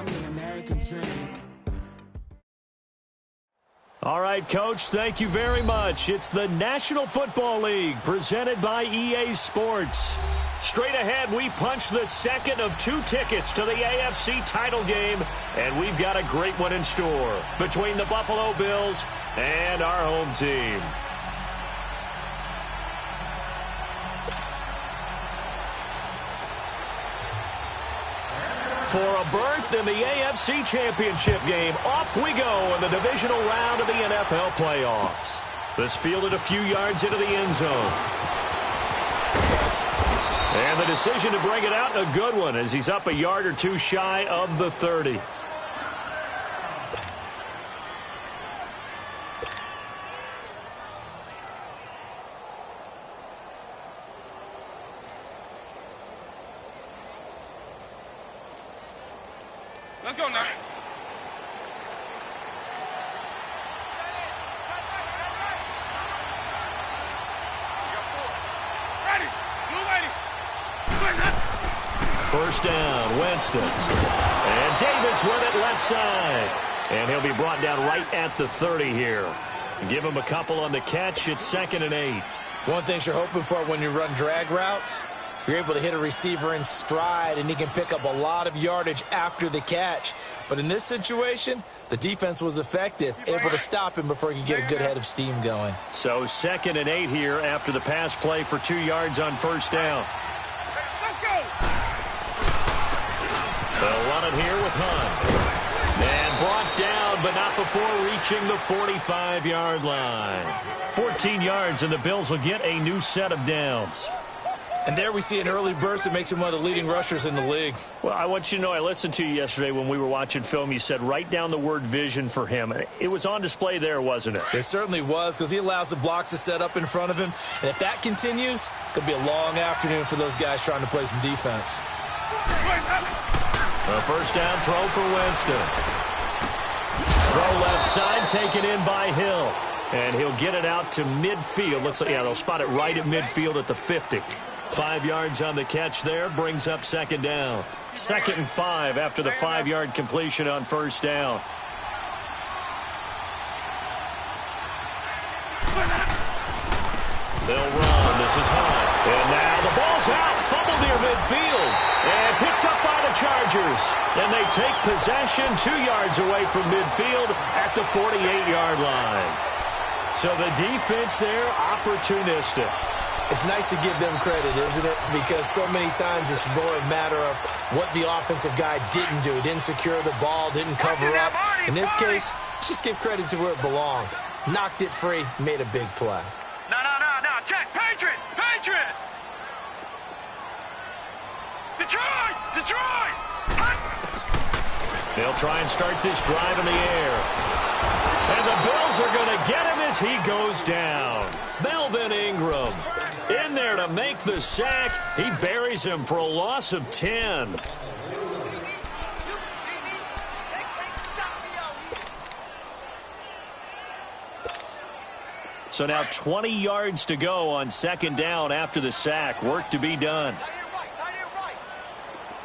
I'm the American dream. All right, Coach, thank you very much. It's the National Football League presented by EA Sports. Straight ahead, we punch the second of 2 tickets to the AFC title game, and we've got a great one in store between the Buffalo Bills and our home team. For a berth in the AFC Championship game, off we go in the divisional round of the NFL playoffs. This fielded a few yards into the end zone. And the decision to bring it out, a good one, as he's up a yard or 2 shy of the 30. Let's go now. Ready. Blue lady. First down, Winston. And Davis with it left side. And he'll be brought down right at the 30 here. Give him a couple on the catch. It's 2nd and 8. One thing you're hoping for when you run drag routes, you're able to hit a receiver in stride, and he can pick up a lot of yardage after the catch. But in this situation, the defense was effective, able to stop him before he could get a good head of steam going. So 2nd and 8 here after the pass play for 2 yards on first down. Let's go. They'll run it here with Hunt. And brought down, but not before reaching the 45-yard line. 14 yards, and the Bills will get a new set of downs. And there we see an early burst that makes him one of the leading rushers in the league. Well, I want you to know, I listened to you yesterday when we were watching film. You said write down the word vision for him. It was on display there, wasn't it? It certainly was, because he allows the blocks to set up in front of him. And if that continues, it could be a long afternoon for those guys trying to play some defense. A first down throw for Winston. Throw left side, taken in by Hill. And he'll get it out to midfield. Looks like, yeah, they'll spot it right at midfield at the 50. 5 yards on the catch there, brings up 2nd down. 2nd and 5 after the 5-yard completion on first down. They'll run. This is Hunt. And now the ball's out. Fumbled near midfield. And picked up by the Chargers. And they take possession 2 yards away from midfield at the 48-yard line. So the defense there, opportunistic. It's nice to give them credit, isn't it? Because so many times it's more a matter of what the offensive guy didn't do. Didn't secure the ball, didn't cover up. In this case, just give credit to where it belongs. Knocked it free, made a big play. No. Check. Patriot. Detroit. They'll try and start this drive in the air. And the Bills are going to get him as he goes down. Melvin Ingram in there to make the sack. He buries him for a loss of 10. So now 20 yards to go on 2nd down after the sack. Work to be done. All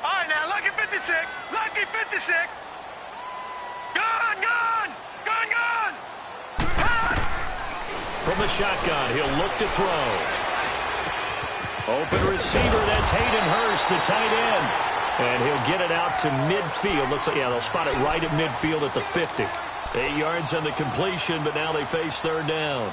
right, now, lucky 56. Gone. From the shotgun, he'll look to throw. Open receiver, that's Hayden Hurst, the tight end. And he'll get it out to midfield. Looks like, yeah, they'll spot it right at midfield at the 50. 8 yards on the completion, but now they face 3rd down.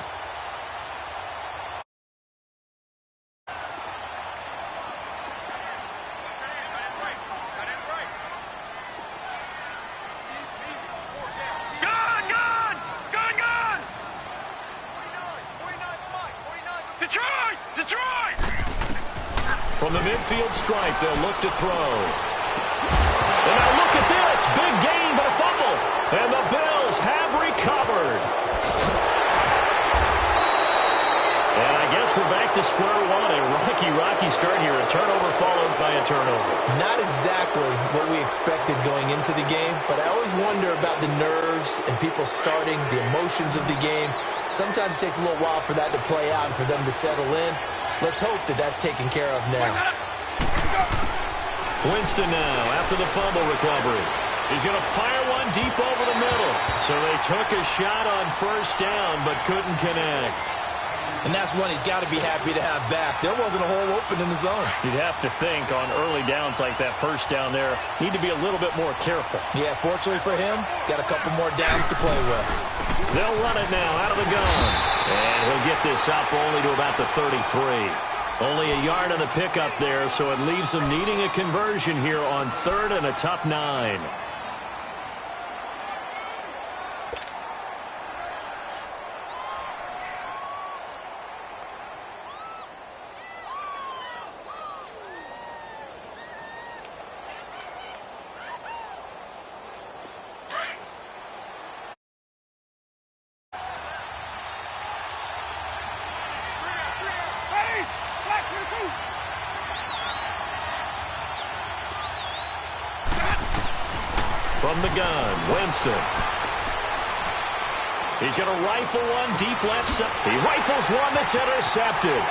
Detroit! From the midfield stripe, they'll look to throw. And now look at this. Big gain, but a fumble. And the Bills have recovered. And I guess we're back to square one. A rocky start here. A turnover followed by a turnover. Not exactly what we expected going into the game, but I always wonder about the nerves and people starting, the emotions of the game. Sometimes it takes a little while for that to play out and for them to settle in. Let's hope that that's taken care of now. Winston now after the fumble recovery. He's going to fire one deep over the middle. So they took a shot on first down, but couldn't connect. And that's one he's got to be happy to have back. There wasn't a hole open in the zone. You'd have to think on early downs like that first down there, need to be a little bit more careful. Yeah, fortunately for him, got a couple more downs to play with. They'll run it now out of the gun. And he'll get this up only to about the 33. Only a yard on the pickup there, so it leaves them needing a conversion here on 3rd and a tough 9. From the gun, Winston. He's going to rifle one deep left side. He rifles one that's intercepted.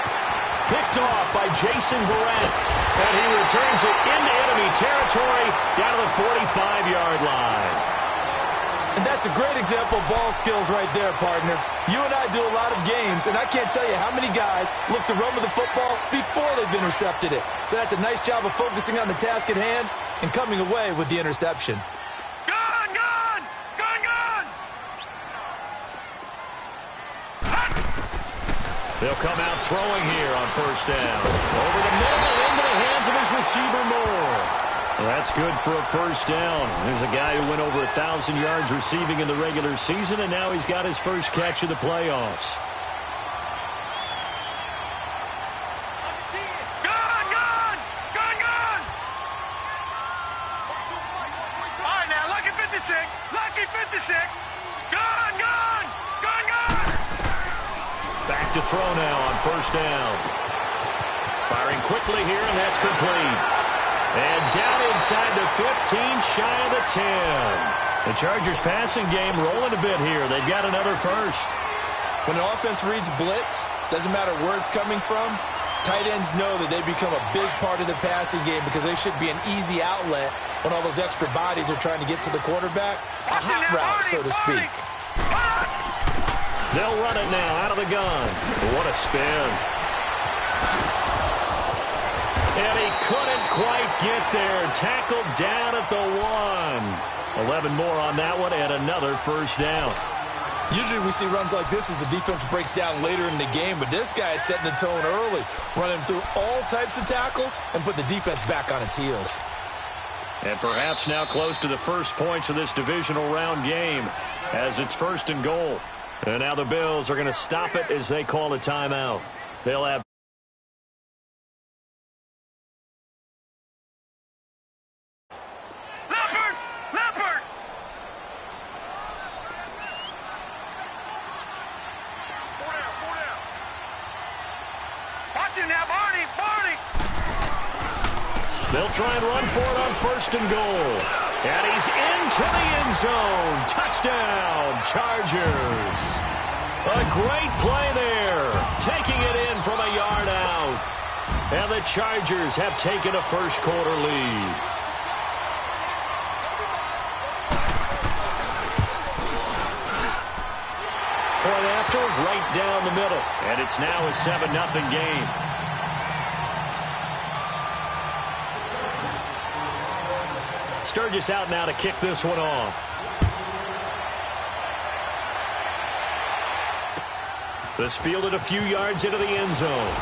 Picked off by Jason Verrett. And he returns it into enemy territory down to the 45-yard line. And that's a great example of ball skills right there, partner. You and I do a lot of games, and I can't tell you how many guys look to run with the football before they've intercepted it. So that's a nice job of focusing on the task at hand and coming away with the interception. They'll come out throwing here on first down. Over the middle and into the hands of his receiver, Moore. Well, that's good for a first down. There's a guy who went over 1,000 yards receiving in the regular season, and now he's got his first catch of the playoffs. Gun, gun! Gun, gun! All right, now, lucky 56. Lucky 56. Gun, gun! Gun, gun! Back to throw now on first down. Firing quickly here, and that's complete. And down inside the 15, shy of the 10. The Chargers passing game rolling a bit here. They've got another first. When an offense reads blitz, doesn't matter where it's coming from, tight ends know that they become a big part of the passing game because they should be an easy outlet when all those extra bodies are trying to get to the quarterback. A hot route, so to speak. They'll run it now out of the gun. What a spin. And he couldn't quite get there. Tackled down at the 1. 11 more on that one and another first down. Usually we see runs like this as the defense breaks down later in the game, but this guy is setting the tone early, running through all types of tackles and putting the defense back on its heels. And perhaps now close to the first points of this divisional round game as it's 1st and goal. And now the Bills are going to stop it as they call a timeout. They'll have Leopard! Leopard! Four down. Watch him now, Barney! Barney! They'll try and run for it on 1st and goal. And he's into the end zone. Touchdown, Chargers. A great play there. Taking it in from a yard out. And the Chargers have taken a first quarter lead. Point after, right down the middle. And it's now a 7-0 game. Sturgis out now to kick this one off. This fielded a few yards into the end zone.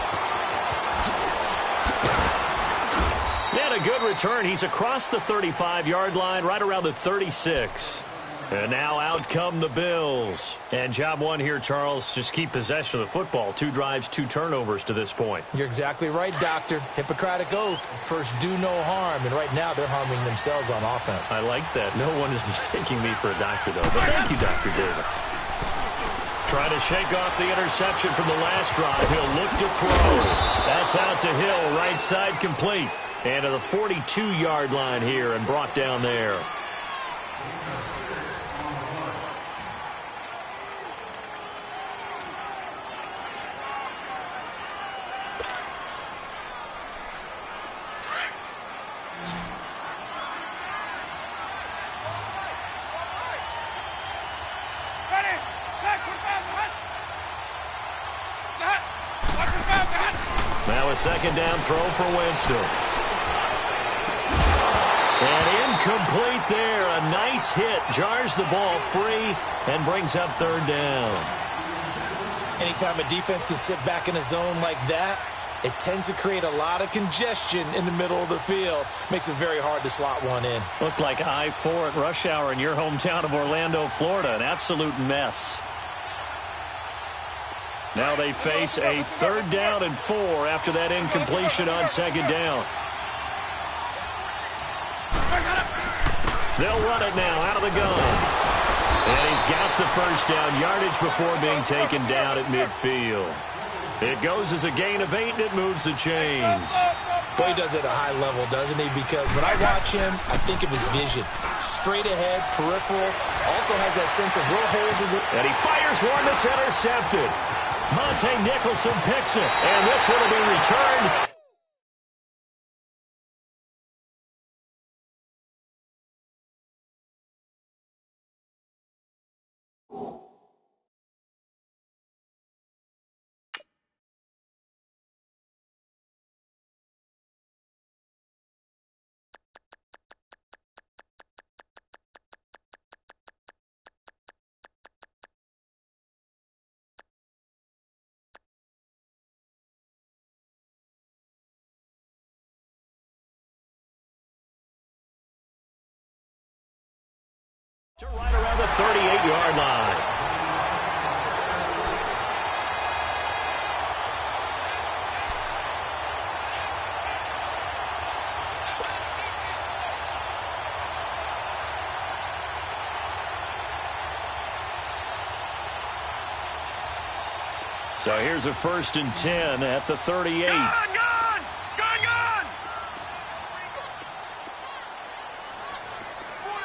And a good return. He's across the 35-yard line, right around the 36. And now out come the Bills. And job one here, Charles, just keep possession of the football. 2 drives, 2 turnovers to this point. You're exactly right, Doctor. Hippocratic oath. First, do no harm. And right now, they're harming themselves on offense. I like that. No one is mistaking me for a doctor, though. But thank you, Dr. Davis. Trying to shake off the interception from the last drive. He'll look to throw. That's out to Hill, right side complete. And to the 42-yard line here and brought down there. second down throw for Winston. And incomplete there. A nice hit. Jars the ball free and brings up third down. Anytime a defense can sit back in a zone like that, it tends to create a lot of congestion in the middle of the field. Makes it very hard to slot one in. Looked like I-4 at rush hour in your hometown of Orlando, Florida. An absolute mess. Now they face a 3rd down and 4 after that incompletion on second down. They'll run it now out of the gun. And he's got the first down yardage before being taken down at midfield. It goes as a gain of 8, and it moves the chains. Boy, he does it at a high level, doesn't he? Because when I watch him, I think of his vision. Straight ahead, peripheral, also has that sense of real holes in the... And he fires one that's intercepted. Monte Nicholson picks it, and this one will be returned. To right around the 38-yard line. So here's a 1st and 10 at the 38. Gone!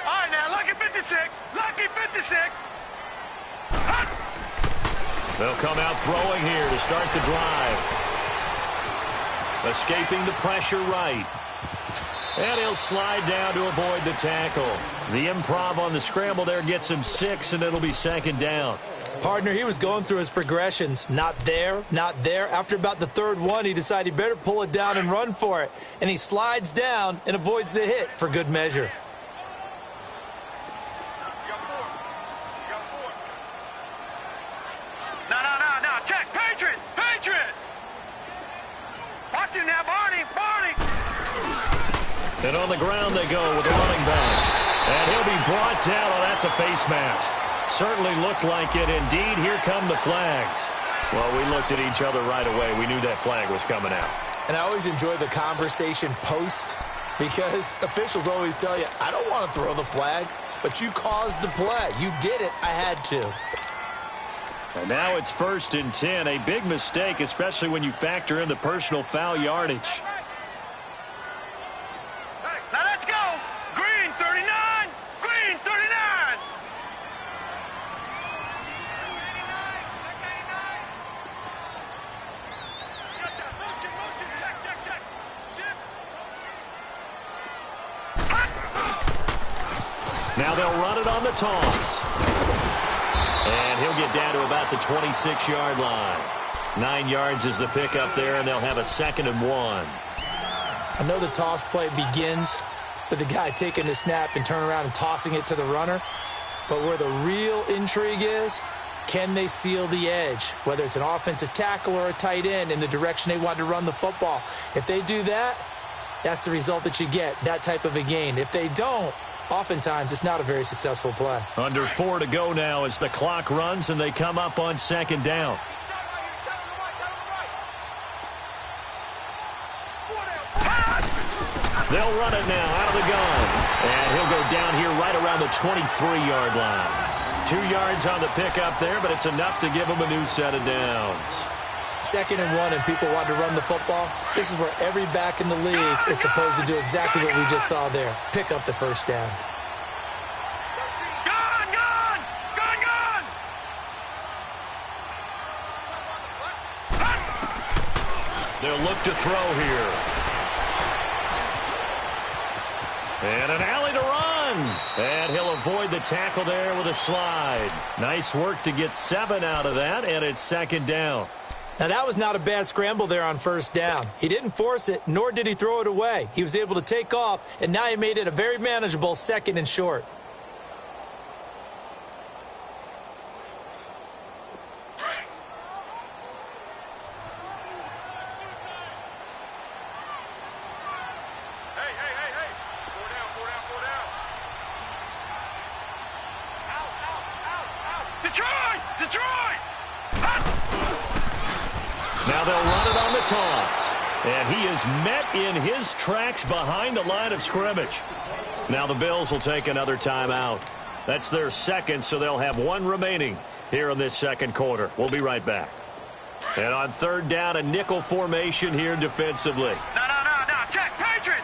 All right, now, lucky 56. Lucky 56. They'll come out throwing here to start the drive. Escaping the pressure right. And he'll slide down to avoid the tackle. The improv on the scramble there gets him 6, and it'll be 2nd down. Partner, he was going through his progressions. Not there, not there. After about the 3rd one, he decided he better pull it down and run for it. And he slides down and avoids the hit for good measure. No. Check. Patriot. Watch him now, Barney. And on the ground they go with a running back. And he'll be brought down. Oh, that's a face mask. Certainly looked like it. Indeed, here come the flags. Well, we looked at each other right away. We knew that flag was coming out. And I always enjoy the conversation post because officials always tell you, I don't want to throw the flag, but you caused the play. You did it. I had to. And now it's 1st and 10. A big mistake, especially when you factor in the personal foul yardage. Now let's go. Green 39. Green 39. Shut down. Motion. Check. Shift. Now they'll run it on the toss. And he'll get down to about the 26-yard line. 9 yards is the pickup there, and they'll have a 2nd and 1. I know the toss play begins with the guy taking the snap and turning around and tossing it to the runner. But where the real intrigue is, can they seal the edge? Whether it's an offensive tackle or a tight end in the direction they want to run the football. If they do that, that's the result that you get, that type of a gain. If they don't, oftentimes it's not a very successful play. Under 4 to go now as the clock runs and they come up on 2nd down. They'll run it now out of the gun. And he'll go down here right around the 23-yard line. 2 yards on the pickup there, but it's enough to give him a new set of downs. 2nd and 1 and people want to run the football. This is where every back in the league is supposed to do exactly what we just saw there. Pick up the 1st down. Gone! They'll look to throw here. And an alley to run. And he'll avoid the tackle there with a slide. Nice work to get 7 out of that, and it's 2nd down. Now, that was not a bad scramble there on first down. He didn't force it, nor did he throw it away. He was able to take off, and now he made it a very manageable 2nd and short. Detroit! Now they'll run it on the toss. And he is met in his tracks behind the line of scrimmage. Now the Bills will take another timeout. That's their 2nd, so they'll have 1 remaining here in this 2nd quarter. We'll be right back. And on 3rd down, a nickel formation here defensively. No. Check. Patriot!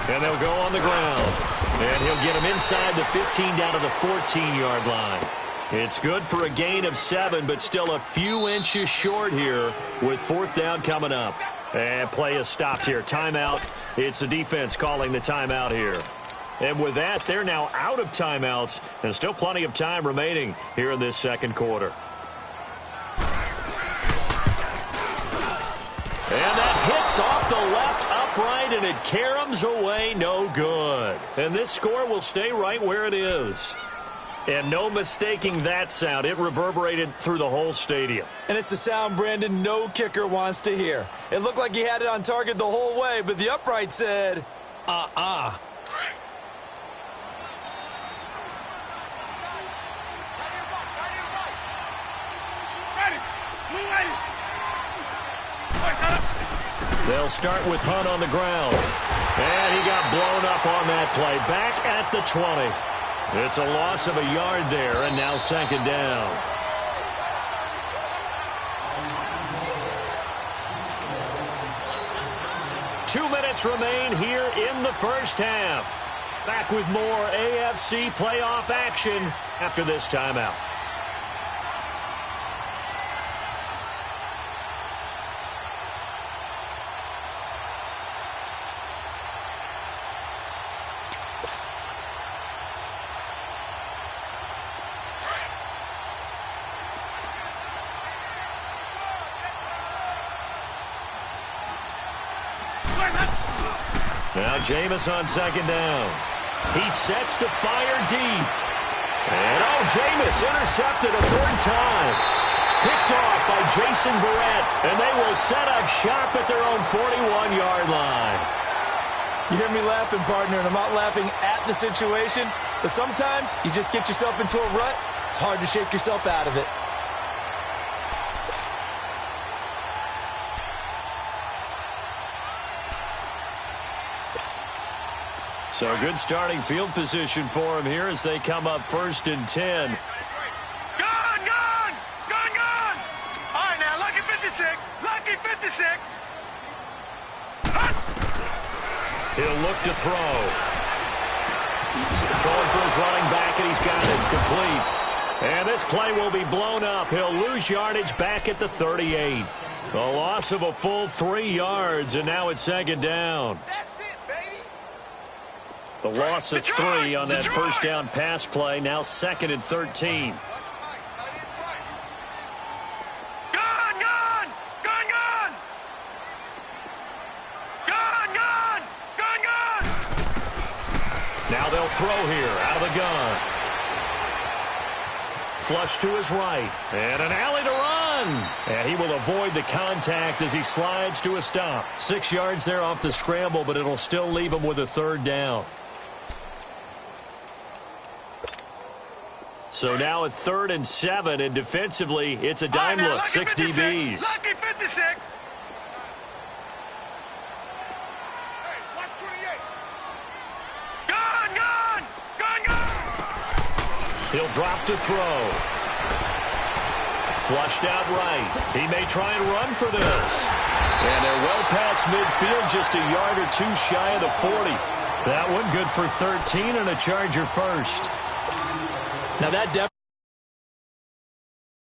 And they'll go on the ground. And he'll get him inside the 15 down to the 14-yard line. It's good for a gain of 7, but still a few inches short here with 4th down coming up. And play is stopped here. Timeout. It's the defense calling the timeout here. And with that, they're now out of timeouts, and still plenty of time remaining here in this 2nd quarter. And that hits off the left upright, and it caroms away no good. And this score will stay right where it is. And no mistaking that sound. It reverberated through the whole stadium. And it's the sound, Brandon, no kicker wants to hear. It looked like he had it on target the whole way, but the upright said, They'll start with Hunt on the ground. And he got blown up on that play. Back at the 20. It's a loss of a yard there, and now 2nd down. Two minutes remain here in the first half. Back with more AFC playoff action after this timeout. Now Jameis on 2nd down. He sets to fire deep. And Jameis intercepted a 3rd time. Picked off by Jason Verrett. And they will set up shop at their own 41-yard line. You hear me laughing, partner, and I'm not laughing at the situation. But sometimes you just get yourself into a rut. It's hard to shake yourself out of it. So good starting field position for him here as they come up 1st and 10. Gone! All right, now, lucky 56. He'll look to throw. Throwing for his running back, and he's got it complete. And this play will be blown up. He'll lose yardage back at the 38. A loss of a full 3 yards, and now it's 2nd down. The loss of 3 on that first down pass play. Now 2nd and 13. Now they'll throw here out of the gun. Flush to his right. And an alley to run. And he will avoid the contact as he slides to a stop. 6 yards there off the scramble, but it'll still leave him with a 3rd down. So now at 3rd and 7, and defensively, it's a dime look. 6 DBs. Lucky 56. He'll drop to throw. Flushed out right. He may try and run for this. And they're well past midfield, just a yard or 2 shy of the 40. That one good for 13 and a Charger first. Now that